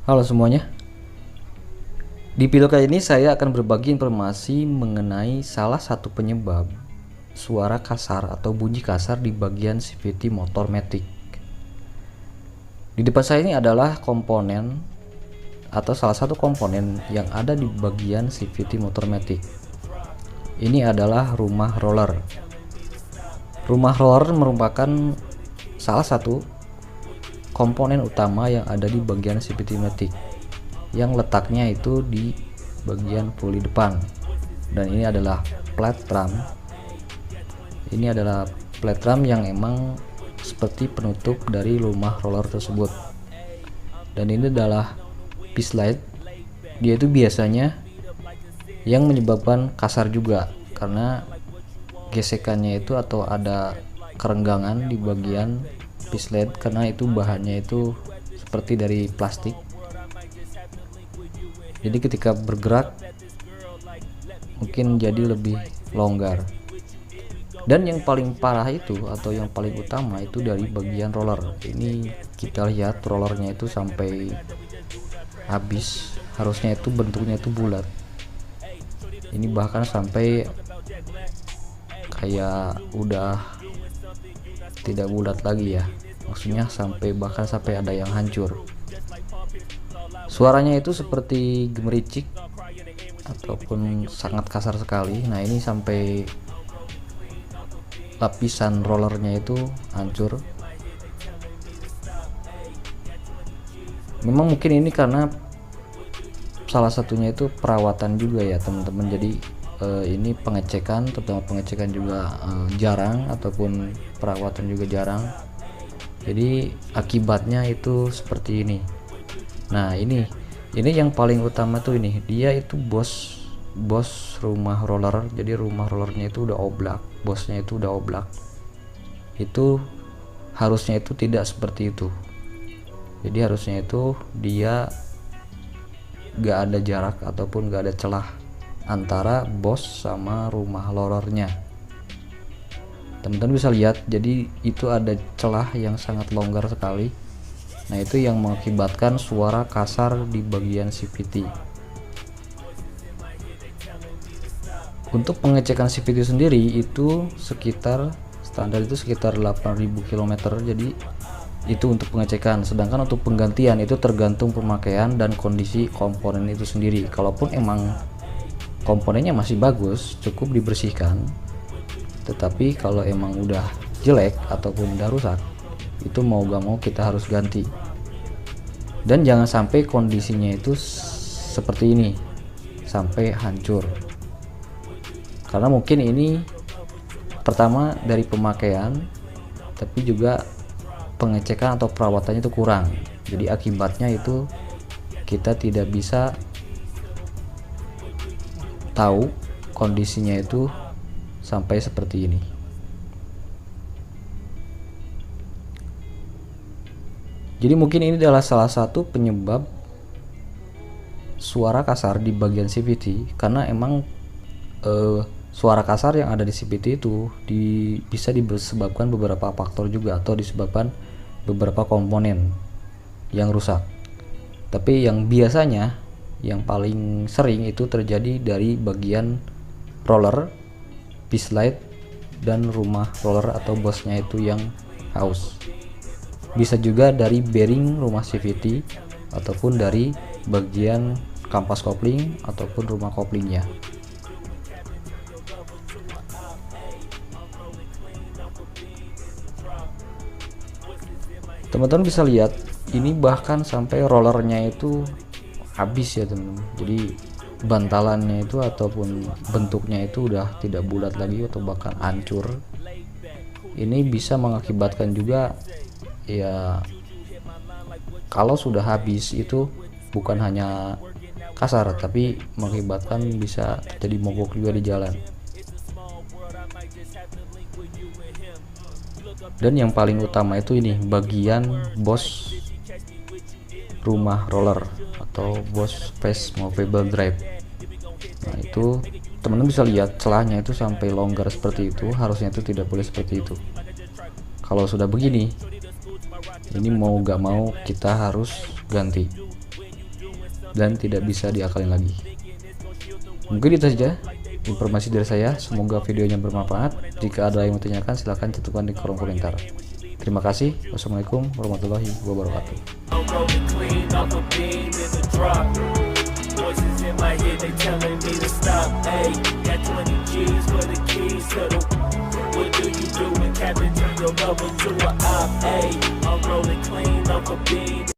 Halo semuanya. Di video kali ini saya akan berbagi informasi mengenai salah satu penyebab suara kasar atau bunyi kasar di bagian CVT motor matic. Di depan saya ini adalah komponen atau salah satu komponen yang ada di bagian CVT motor matic. Ini adalah rumah roller. Rumah roller merupakan salah satu komponen utama yang ada di bagian CVT matic, yang letaknya itu di bagian puli depan, dan ini adalah plat drum. Ini adalah plat drum yang emang seperti penutup dari rumah roller tersebut, dan ini adalah piece light. Dia itu biasanya yang menyebabkan kasar juga karena gesekannya itu atau ada kerenggangan di bagian piece light, karena itu bahannya itu seperti dari plastik. Jadi ketika bergerak mungkin jadi lebih longgar. Dan yang paling parah itu atau yang paling utama itu dari bagian roller. Ini kita lihat rollernya itu sampai habis, harusnya itu bentuknya itu bulat. Ini bahkan sampai kayak udah tidak bulat lagi ya, maksudnya bahkan sampai ada yang hancur. Suaranya itu seperti gemericik ataupun sangat kasar sekali. Nah, ini sampai lapisan rollernya itu hancur. Memang mungkin ini karena salah satunya itu perawatan juga ya teman-teman. Jadi ini pengecekan, terutama pengecekan juga jarang, ataupun perawatan juga jarang. Jadi akibatnya itu seperti ini. Nah, ini yang paling utama tuh ini, dia itu bos rumah roller. Jadi rumah rollernya itu udah oblak, bosnya itu udah oblak. Itu harusnya itu tidak seperti itu. Jadi harusnya itu dia gak ada jarak ataupun gak ada celah antara bos sama rumah rollernya. Teman-teman bisa lihat, jadi itu ada celah yang sangat longgar sekali. Nah, itu yang mengakibatkan suara kasar di bagian CVT. Untuk pengecekan CVT sendiri itu sekitar standar itu sekitar 8000 km. Jadi itu untuk pengecekan, sedangkan untuk penggantian itu tergantung pemakaian dan kondisi komponen itu sendiri. Kalaupun emang komponennya masih bagus, cukup dibersihkan. Tetapi kalau emang udah jelek ataupun udah rusak, itu mau gak mau kita harus ganti. Dan jangan sampai kondisinya itu seperti ini, sampai hancur. Karena mungkin ini pertama dari pemakaian, tapi juga pengecekan atau perawatannya itu kurang. Jadi akibatnya itu kita tidak bisa tahu kondisinya itu sampai seperti ini. Jadi mungkin ini adalah salah satu penyebab suara kasar di bagian CVT, karena emang suara kasar yang ada di CVT itu bisa disebabkan beberapa faktor juga, atau disebabkan beberapa komponen yang rusak. Tapi yang biasanya yang paling sering itu terjadi dari bagian roller, piece light, dan rumah roller atau bosnya itu yang haus. Bisa juga dari bearing rumah CVT ataupun dari bagian kampas kopling ataupun rumah koplingnya. Teman-teman bisa lihat ini bahkan sampai rollernya itu habis ya teman-teman. Jadi bantalannya itu ataupun bentuknya itu udah tidak bulat lagi atau bahkan hancur. Ini bisa mengakibatkan juga ya, kalau sudah habis itu bukan hanya kasar, tapi mengakibatkan bisa terjadi mogok juga di jalan. Dan yang paling utama itu ini bagian bos rumah roller atau bos face movable drive. Nah, itu teman-teman bisa lihat celahnya itu sampai longgar seperti itu. Harusnya itu tidak boleh seperti itu. Kalau sudah begini, ini mau gak mau kita harus ganti. dan tidak bisa diakalin lagi. Mungkin itu saja informasi dari saya, semoga videonya bermanfaat. Jika ada yang mau tanyakan silahkan cantumkan di kolom komentar. Terima kasih. Wassalamualaikum warahmatullahi wabarakatuh. Voices in my head, they telling me to stop. Hey, got 20 G's for the keys to the. What do you do when Captain turn your lover to a op? Hey, I'm rolling clean off a beam.